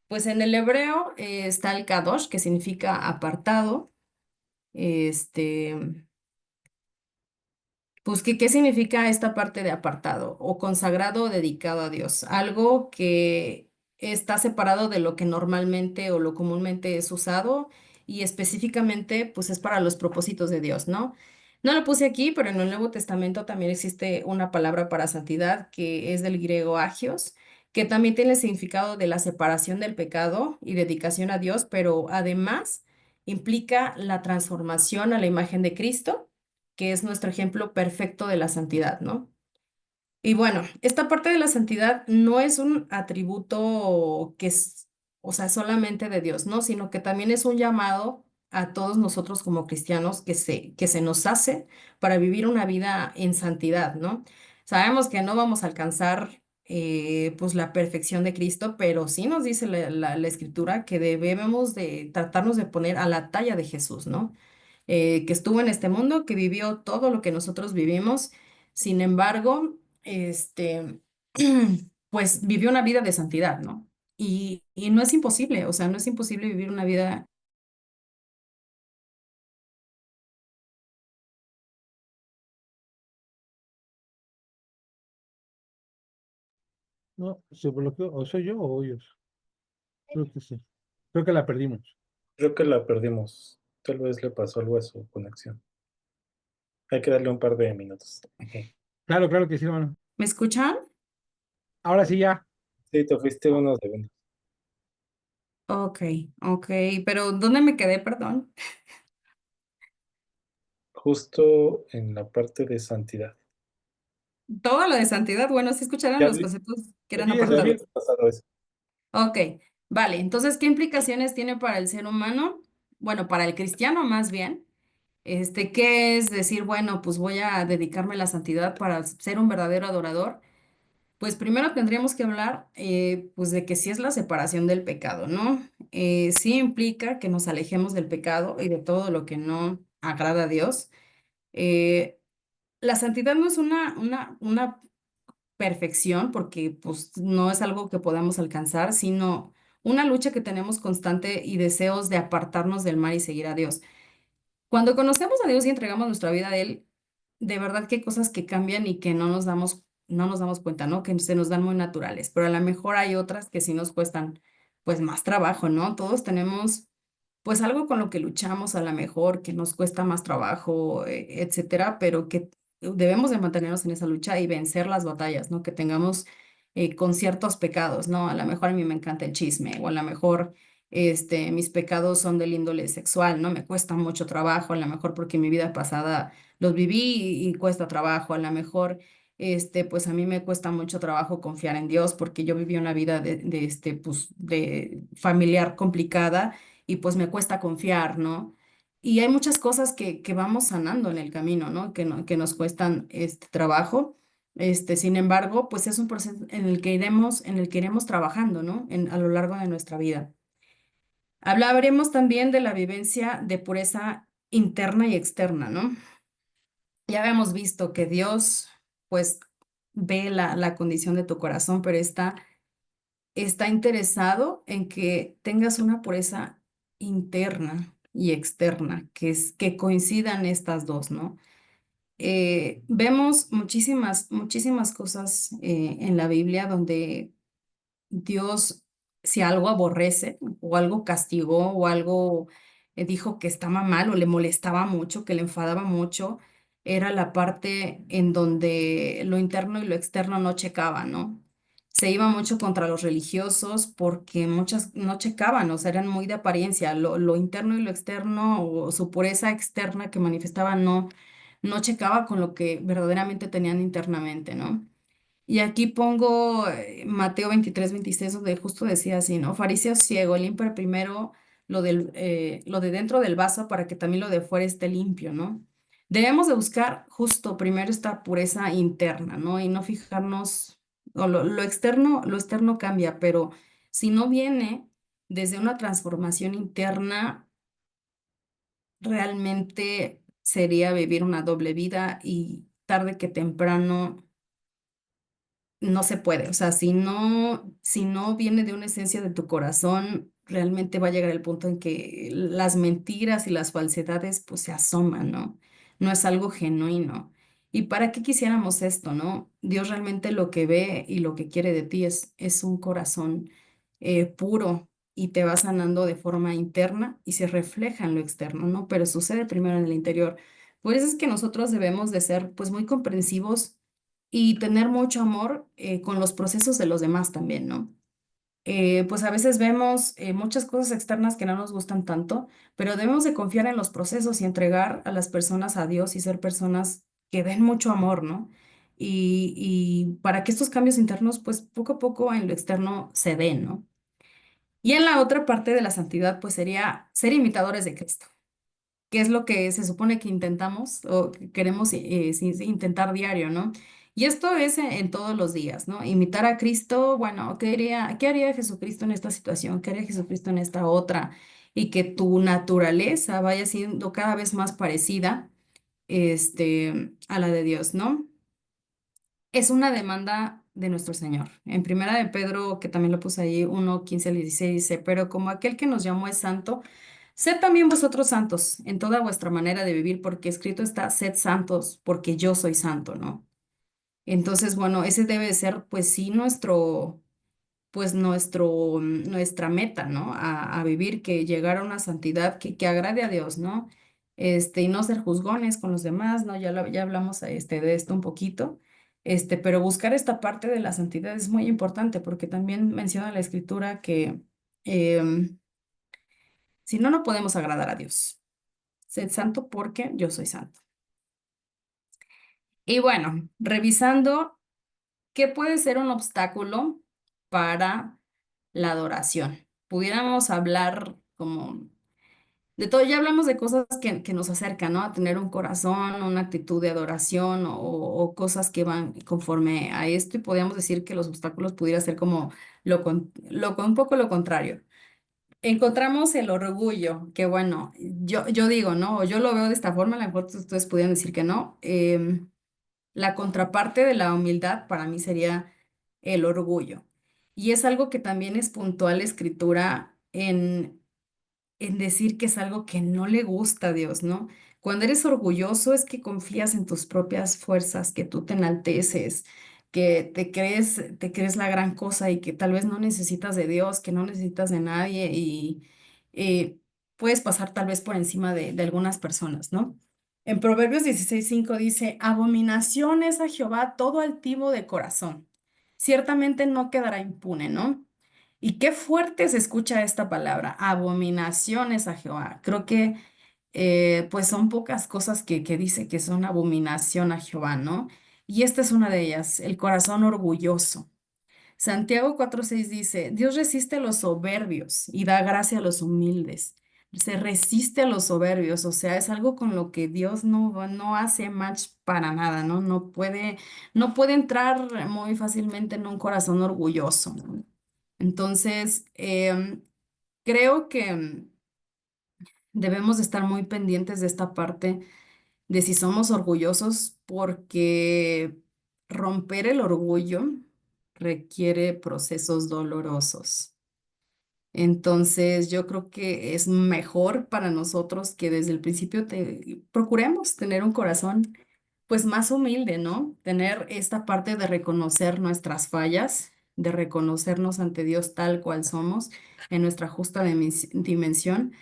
pues en el hebreo está el kadosh, que significa apartado, este, pues, ¿qué significa esta parte de apartado o consagrado o dedicado a Dios? Algo que está separado de lo que normalmente o lo comúnmente es usado y específicamente, pues, es para los propósitos de Dios, ¿no? No lo puse aquí, pero en el Nuevo Testamento también existe una palabra para santidad que es del griego agios, que también tiene el significado de la separación del pecado y dedicación a Dios, pero además implica la transformación a la imagen de Cristo, que es nuestro ejemplo perfecto de la santidad, ¿no? Y bueno, esta parte de la santidad no es un atributo que es, o sea, solamente de Dios, ¿no? Sino que también es un llamado a todos nosotros como cristianos que se nos hace para vivir una vida en santidad, ¿no? Sabemos que no vamos a alcanzar pues la perfección de Cristo, pero sí nos dice la Escritura que debemos de tratarnos de poner a la talla de Jesús, ¿no? Que estuvo en este mundo, que vivió todo lo que nosotros vivimos. Sin embargo, pues vivió una vida de santidad, ¿no? Y no es imposible, o sea, no es imposible vivir una vida. No, se bloqueó, o soy yo o ellos. Creo que sí. Creo que la perdimos. Creo que la perdimos. Tal vez le pasó algo a su conexión. Hay que darle un par de minutos. Ujú. Claro, claro que sí, hermano. ¿Me escuchan? Ahora sí ya. Sí, te fuiste unos segundos. Ok, ok, pero ¿dónde me quedé? Perdón. Justo en la parte de santidad. Todo lo de santidad, bueno, sí escucharon Ya los había, conceptos que eran Sí, eso ya sí. había apartados. pasado eso. Ok, vale, entonces, ¿qué implicaciones tiene para el ser humano? Bueno, para el cristiano más bien. ¿Qué es decir, bueno, pues voy a dedicarme a la santidad para ser un verdadero adorador? Pues primero tendríamos que hablar, pues de que sí es la separación del pecado, ¿no? Sí implica que nos alejemos del pecado y de todo lo que no agrada a Dios. Eh, la santidad no es una perfección, porque pues no es algo que podamos alcanzar, sino una lucha que tenemos constante y deseos de apartarnos del mal y seguir a Dios. Cuando conocemos a Dios y entregamos nuestra vida a Él, de verdad que hay cosas que cambian y que no nos damos cuenta, ¿no? Que se nos dan muy naturales, pero a lo mejor hay otras que sí nos cuestan, pues, más trabajo, ¿no? Todos tenemos, pues, algo con lo que luchamos a lo mejor, que nos cuesta más trabajo, etcétera, pero que debemos de mantenernos en esa lucha y vencer las batallas, ¿no? Que tengamos con ciertos pecados, ¿no? A lo mejor a mí me encanta el chisme, o a lo mejor mis pecados son del índole sexual, ¿no? Me cuesta mucho trabajo, a lo mejor porque en mi vida pasada los viví y cuesta trabajo, a lo mejor, pues a mí me cuesta mucho trabajo confiar en Dios porque yo viví una vida pues, de familiar complicada y pues me cuesta confiar, ¿no? Y hay muchas cosas que vamos sanando en el camino, ¿no? Que nos cuestan este trabajo. Sin embargo, pues es un proceso en el que iremos trabajando, ¿no? A lo largo de nuestra vida. Hablaremos también de la vivencia de pureza interna y externa, ¿no? Ya habíamos visto que Dios, pues, ve la condición de tu corazón, pero está interesado en que tengas una pureza interna y externa, que coincidan estas dos, ¿no? Vemos muchísimas, muchísimas cosas en la Biblia donde Dios si algo aborrece o algo castigó o algo dijo que estaba mal o le molestaba mucho, que le enfadaba mucho, era la parte en donde lo interno y lo externo no checaban, ¿no? Se iba mucho contra los religiosos porque muchas no checaban, o sea, eran muy de apariencia, lo interno y lo externo o su pureza externa que manifestaban no checaba con lo que verdaderamente tenían internamente, ¿no? Y aquí pongo Mateo 23 26 donde justo decía así, ¿no? Fariseo ciego, limpia primero lo de dentro del vaso para que también lo de fuera esté limpio, ¿no? Debemos de buscar justo primero esta pureza interna, ¿no? Y no fijarnos, o lo externo cambia, pero si no viene desde una transformación interna, realmente sería vivir una doble vida y tarde que temprano no se puede. O sea, si no viene de una esencia de tu corazón, realmente va a llegar el punto en que las mentiras y las falsedades pues se asoman, ¿no? No es algo genuino. ¿Y para qué quisiéramos esto, no? Dios realmente lo que ve y lo que quiere de ti es un corazón puro y te va sanando de forma interna y se refleja en lo externo, ¿no? Pero sucede primero en el interior. Por eso es que nosotros debemos de ser pues muy comprensivos y tener mucho amor con los procesos de los demás también, ¿no? Pues a veces vemos muchas cosas externas que no nos gustan tanto, pero debemos de confiar en los procesos y entregar a las personas a Dios y ser personas que den mucho amor, ¿no? Y para que estos cambios internos, pues poco a poco en lo externo se den, ¿no? Y en la otra parte de la santidad, pues sería ser imitadores de Cristo, que es lo que se supone que intentamos o que queremos intentar diario, ¿no? Y esto es en todos los días, ¿no? Imitar a Cristo, bueno, qué haría Jesucristo en esta situación? ¿Qué haría Jesucristo en esta otra? Y que tu naturaleza vaya siendo cada vez más parecida, a la de Dios, ¿no? Es una demanda de nuestro Señor. En Primera de Pedro, que también lo puse ahí, 1:15 al 16 dice, pero como aquel que nos llamó es santo, sed también vosotros santos en toda vuestra manera de vivir, porque escrito está, sed santos, porque yo soy santo, ¿no? Entonces, bueno, ese debe ser, pues sí, nuestra meta, ¿no? A vivir, que llegar a una santidad que agrade a Dios, ¿no? Y no ser juzgones con los demás, ¿no? Ya hablamos de esto un poquito, pero buscar esta parte de la santidad es muy importante porque también menciona la escritura que em, si no, no podemos agradar a Dios. Sed santo porque yo soy santo. Y bueno, revisando, ¿qué puede ser un obstáculo para la adoración? Pudiéramos hablar como de todo, ya hablamos de cosas que nos acercan, ¿no? A tener un corazón, una actitud de adoración o cosas que van conforme a esto y podríamos decir que los obstáculos pudiera ser como un poco lo contrario. Encontramos el orgullo, que bueno, yo digo, ¿no? O yo lo veo de esta forma, a lo mejor ustedes pudieran decir que no. La contraparte de la humildad para mí sería el orgullo. Y es algo que también es puntual la escritura en decir que es algo que no le gusta a Dios, ¿no? Cuando eres orgulloso es que confías en tus propias fuerzas, que tú te enalteces, que te crees la gran cosa y que tal vez no necesitas de Dios, que no necesitas de nadie y puedes pasar tal vez por encima de algunas personas, ¿no? En Proverbios 16:5 dice, abominación es a Jehová todo altivo de corazón. Ciertamente no quedará impune, ¿no? Y qué fuerte se escucha esta palabra, abominaciones a Jehová. Creo que pues son pocas cosas que dice que son abominación a Jehová, ¿no? Y esta es una de ellas, el corazón orgulloso. Santiago 4:6 dice, Dios resiste a los soberbios y da gracia a los humildes. Se resiste a los soberbios, o sea, es algo con lo que Dios no hace match para nada, ¿no? No puede entrar muy fácilmente en un corazón orgulloso, ¿no? Entonces, creo que debemos de estar muy pendientes de esta parte de si somos orgullosos, porque romper el orgullo requiere procesos dolorosos. Entonces, yo creo que es mejor para nosotros que desde el principio procuremos tener un corazón pues más humilde, ¿no? Tener esta parte de reconocer nuestras fallas de reconocernos ante Dios tal cual somos, en nuestra justa dimensión,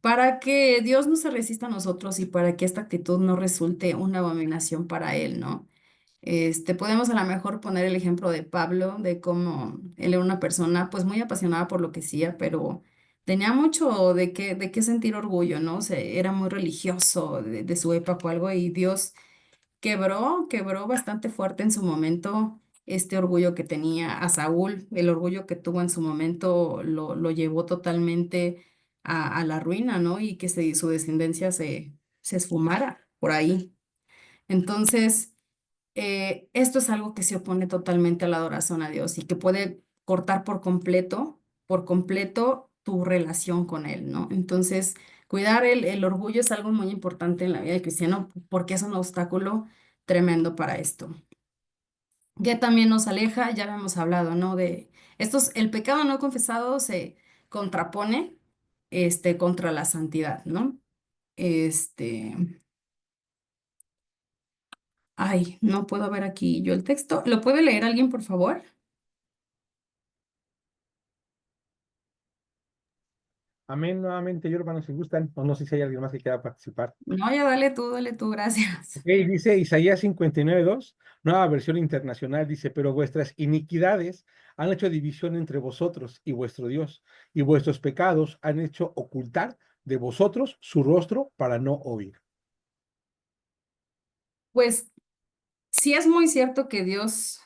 para que Dios no se resista a nosotros y para que esta actitud no resulte una abominación para Él, ¿no? Podemos a lo mejor poner el ejemplo de Pablo, de cómo él era una persona pues muy apasionada por lo que hacía, pero tenía mucho de qué sentir orgullo, ¿no? O sea, era muy religioso de su época o algo y Dios quebró bastante fuerte en su momento este orgullo que tenía a Saúl, el orgullo que tuvo en su momento lo llevó totalmente a la ruina, ¿no? Y que su descendencia se esfumara por ahí. Entonces, esto es algo que se opone totalmente a la adoración a Dios y que puede cortar por completo tu relación con Él, ¿no? Entonces, cuidar el orgullo es algo muy importante en la vida del cristiano porque es un obstáculo tremendo para esto. Que también nos aleja, ya lo hemos hablado, ¿no? De estos, el pecado no confesado se contrapone, contra la santidad, ¿no? Este, ay, no puedo ver aquí yo el texto. ¿Lo puede leer alguien, por favor? Amén, nuevamente, yo hermanos, si gustan, o no sé si hay alguien más que quiera participar. No, ya dale tú, gracias. Ok, dice Isaías 59:2, nueva versión internacional, dice, pero vuestras iniquidades han hecho división entre vosotros y vuestro Dios, y vuestros pecados han hecho ocultar de vosotros su rostro para no oír. Pues sí es muy cierto que Dios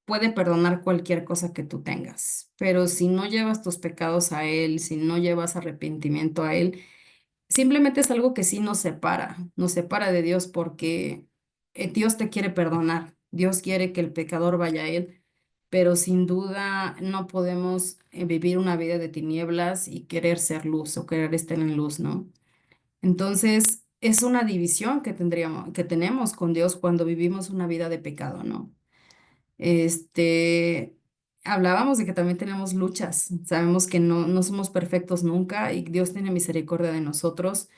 puede perdonar cualquier cosa que tú tengas, pero si no llevas tus pecados a Él, si no llevas arrepentimiento a Él, simplemente es algo que sí nos separa de Dios porque Dios te quiere perdonar, Dios quiere que el pecador vaya a Él, pero sin duda no podemos vivir una vida de tinieblas y querer ser luz o querer estar en luz, ¿no? Entonces, es una división que tenemos con Dios cuando vivimos una vida de pecado, ¿no? Este, hablábamos de que también tenemos luchas. Sabemos que no somos perfectos nunca y Dios tiene misericordia de nosotros,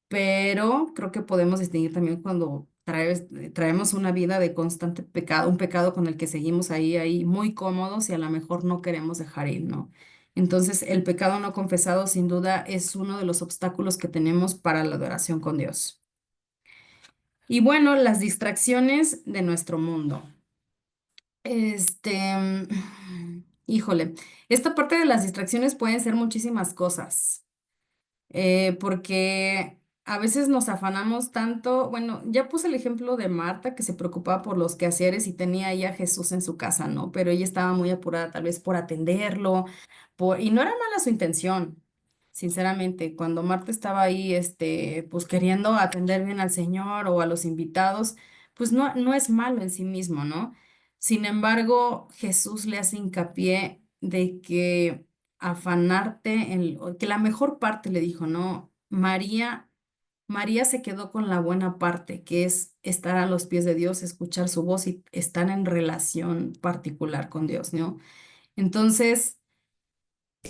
pero creo que podemos distinguir también cuando traemos una vida de constante pecado, un pecado con el que seguimos ahí muy cómodos y a lo mejor no queremos dejar ir, ¿no? Entonces, el pecado no confesado sin duda es uno de los obstáculos que tenemos para la adoración con Dios. Y bueno, las distracciones de nuestro mundo. Híjole, esta parte de las distracciones pueden ser muchísimas cosas. Porque a veces nos afanamos tanto, bueno, ya puse el ejemplo de Marta que se preocupaba por los quehaceres y tenía ahí a Jesús en su casa, ¿no? Pero ella estaba muy apurada tal vez por atenderlo, y no era mala su intención, sinceramente, cuando Marta estaba ahí, pues queriendo atender bien al Señor o a los invitados, pues no es malo en sí mismo, ¿no? Sin embargo, Jesús le hace hincapié de que afanarte que la mejor parte le dijo, no, María se quedó con la buena parte, que es estar a los pies de Dios, escuchar su voz y estar en relación particular con Dios, ¿no? Entonces,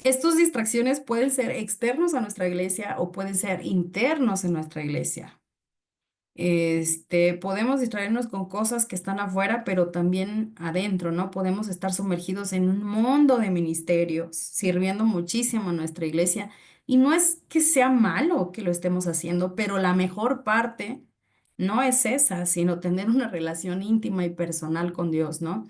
estas distracciones pueden ser externos a nuestra iglesia o pueden ser internos en nuestra iglesia. Podemos distraernos con cosas que están afuera, pero también adentro, ¿no? Podemos estar sumergidos en un mundo de ministerios, sirviendo muchísimo a nuestra iglesia. Y no es que sea malo que lo estemos haciendo, pero la mejor parte no es esa, sino tener una relación íntima y personal con Dios, ¿no?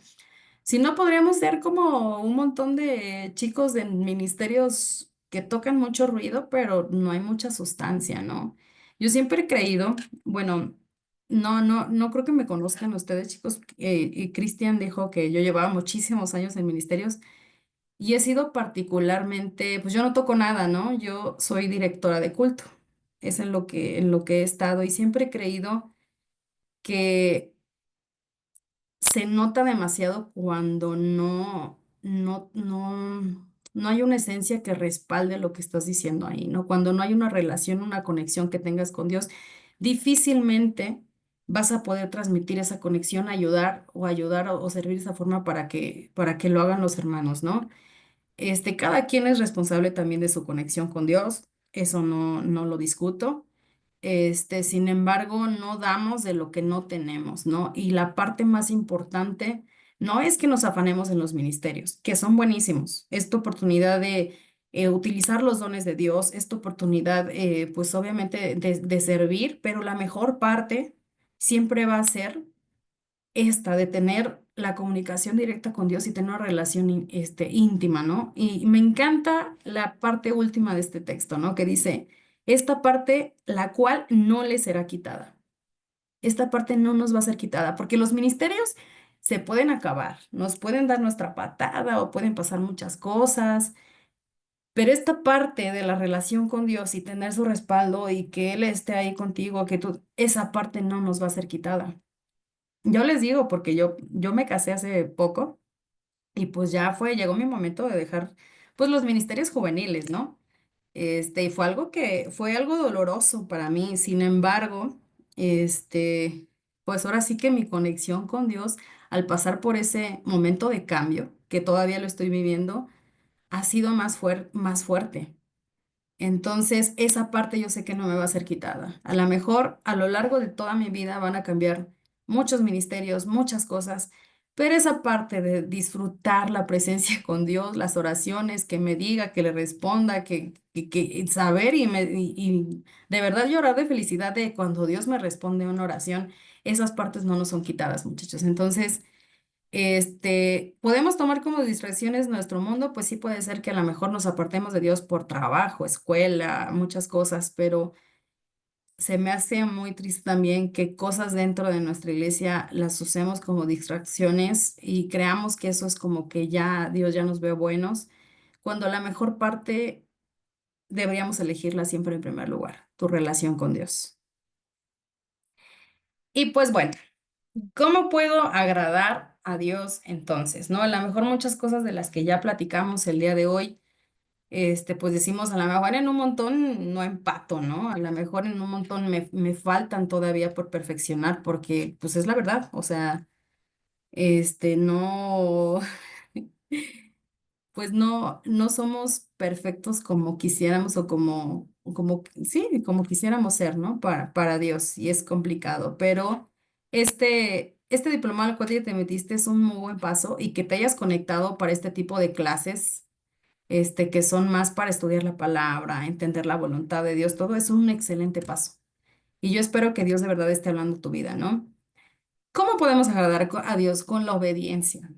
Si no, podríamos ser como un montón de chicos de ministerios que tocan mucho ruido, pero no hay mucha sustancia, ¿no? Yo siempre he creído, bueno, no creo que me conozcan ustedes, chicos. Y Cristian dijo que yo llevaba muchísimos años en ministerios y he sido particularmente, pues yo no toco nada, ¿no? Yo soy directora de culto. Es en lo que he estado y siempre he creído que se nota demasiado cuando no hay una esencia que respalde lo que estás diciendo ahí, ¿no? Cuando no hay una relación, una conexión que tengas con Dios, difícilmente vas a poder transmitir esa conexión, ayudar o servir de esa forma para que lo hagan los hermanos, ¿no? Cada quien es responsable también de su conexión con Dios, eso no lo discuto. Sin embargo, no damos de lo que no tenemos, ¿no? Y la parte más importante No es que nos afanemos en los ministerios, que son buenísimos. Es tu oportunidad de utilizar los dones de Dios, es tu oportunidad, pues obviamente, de servir, pero la mejor parte siempre va a ser esta, de tener la comunicación directa con Dios y tener una relación íntima, ¿no? Y me encanta la parte última de este texto, ¿no? Que dice, esta parte, la cual no le será quitada. Esta parte no nos va a ser quitada, porque los ministerios se pueden acabar, nos pueden dar nuestra patada o pueden pasar muchas cosas, pero esta parte de la relación con Dios y tener su respaldo y que Él esté ahí contigo, que tú, esa parte no nos va a ser quitada. Yo les digo, porque yo me casé hace poco y pues ya llegó mi momento de dejar pues los ministerios juveniles, ¿no? Y fue algo doloroso para mí. Sin embargo, pues ahora sí que mi conexión con Dios al pasar por ese momento de cambio, que todavía lo estoy viviendo, ha sido más fuerte. Entonces, esa parte yo sé que no me va a ser quitada. A lo mejor a lo largo de toda mi vida van a cambiar muchos ministerios, muchas cosas, pero esa parte de disfrutar la presencia con Dios, las oraciones, que me diga, que le responda, que saber y de verdad llorar de felicidad de cuando Dios me responde una oración, esas partes no nos son quitadas, muchachos. Entonces, podemos tomar como distracciones nuestro mundo, pues sí puede ser que a lo mejor nos apartemos de Dios por trabajo, escuela, muchas cosas, pero se me hace muy triste también que cosas dentro de nuestra iglesia las usemos como distracciones y creamos que eso es como que ya Dios ya nos ve buenos, cuando la mejor parte deberíamos elegirla siempre en primer lugar, tu relación con Dios. Y pues bueno. ¿Cómo puedo agradar a Dios entonces? ¿No? A lo mejor muchas cosas de las que ya platicamos el día de hoy, pues decimos a lo mejor en un montón no empato, ¿no? A lo mejor en un montón me faltan todavía por perfeccionar porque, pues es la verdad, o sea, no, pues no somos perfectos como quisiéramos o sí, como quisiéramos ser, ¿no? Para Dios, y es complicado, pero este diplomado al cual ya te metiste es un muy buen paso y que te hayas conectado para este tipo de clases, que son más para estudiar la palabra, entender la voluntad de Dios, todo es un excelente paso. Y yo espero que Dios de verdad esté hablando tu vida, ¿no? ¿Cómo podemos agradar a Dios con la obediencia?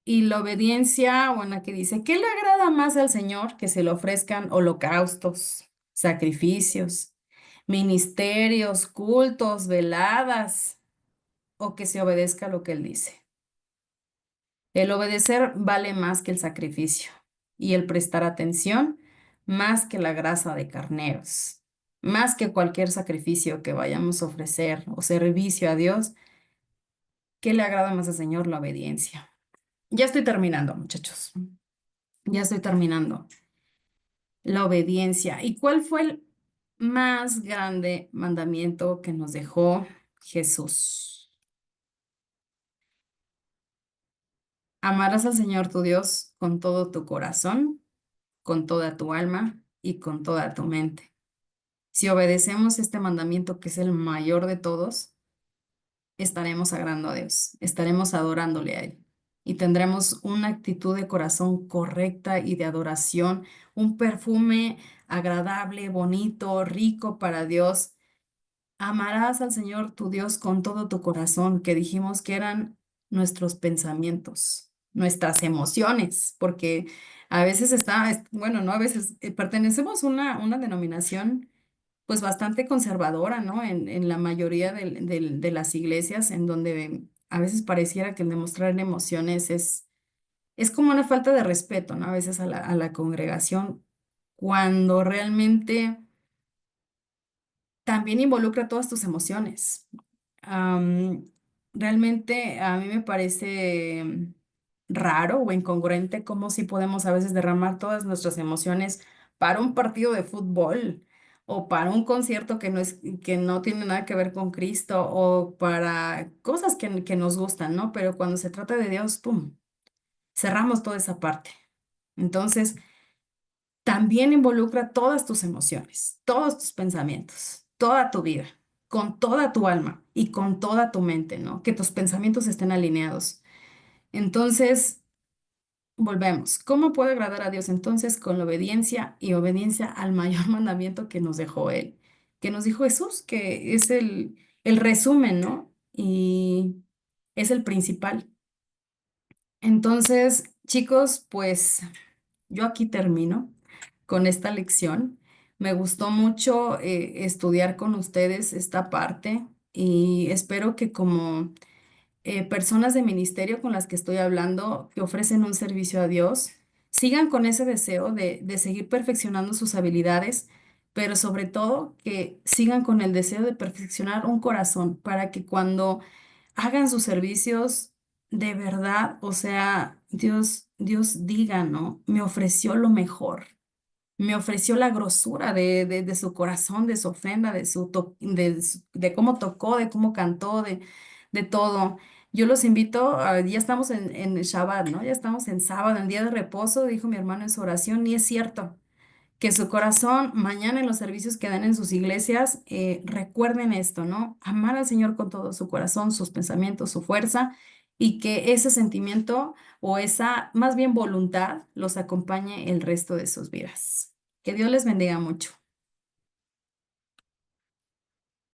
Y la obediencia, bueno, aquí dice, ¿qué le agrada más al Señor que se le ofrezcan holocaustos, sacrificios, ministerios, cultos, veladas, o que se obedezca lo que Él dice? El obedecer vale más que el sacrificio y el prestar atención más que la grasa de carneros, más que cualquier sacrificio que vayamos a ofrecer o servicio a Dios. ¿Qué le agrada más al Señor? La obediencia. Ya estoy terminando, muchachos. Ya estoy terminando. La obediencia. ¿Y cuál fue el más grande mandamiento que nos dejó Jesús? Amarás al Señor tu Dios con todo tu corazón, con toda tu alma y con toda tu mente. Si obedecemos este mandamiento, que es el mayor de todos, estaremos agradando a Dios, estaremos adorándole a Él y tendremos una actitud de corazón correcta y de adoración, un perfume agradable, bonito, rico para Dios. Amarás al Señor tu Dios con todo tu corazón, que dijimos que eran nuestros pensamientos, nuestras emociones, porque a veces bueno, no a veces, pertenecemos a una denominación pues bastante conservadora, ¿no? En la mayoría de las iglesias, en donde a veces pareciera que el demostrar emociones es como una falta de respeto, ¿no? A veces a la congregación, cuando realmente también involucra todas tus emociones. Am, Realmente a mí me parece raro o incongruente cómo si podemos a veces derramar todas nuestras emociones para un partido de fútbol o para un concierto que no tiene nada que ver con Cristo o para cosas que nos gustan, ¿no? Pero cuando se trata de Dios, ¡pum! Cerramos toda esa parte. Entonces, también involucra todas tus emociones, todos tus pensamientos, toda tu vida. con toda tu alma y con toda tu mente, ¿no? Que tus pensamientos estén alineados. Entonces, volvemos. ¿Cómo puedo agradar a Dios? Entonces, con la obediencia y obediencia al mayor mandamiento que nos dejó Él, que nos dijo Jesús, que es el resumen, ¿no? Y es el principal. Entonces, chicos, pues yo aquí termino con esta lección. Me gustó mucho estudiar con ustedes esta parte y espero que como personas de ministerio con las que estoy hablando, que ofrecen un servicio a Dios, sigan con ese deseo de seguir perfeccionando sus habilidades, pero sobre todo que sigan con el deseo de perfeccionar un corazón para que cuando hagan sus servicios de verdad, o sea, Dios diga, ¿no? Me ofreció lo mejor. Me ofreció la grosura de su corazón, de su ofrenda, de cómo tocó, de cómo cantó, de todo. Yo los invito, ya estamos en el Shabbat, ¿no? Ya estamos en sábado, en día de reposo, dijo mi hermano en su oración, y es cierto que su corazón, mañana en los servicios que dan en sus iglesias, recuerden esto, ¿no? Amar al Señor con todo su corazón, sus pensamientos, su fuerza, y que ese sentimiento o esa más bien voluntad los acompañe el resto de sus vidas. Que Dios les bendiga mucho.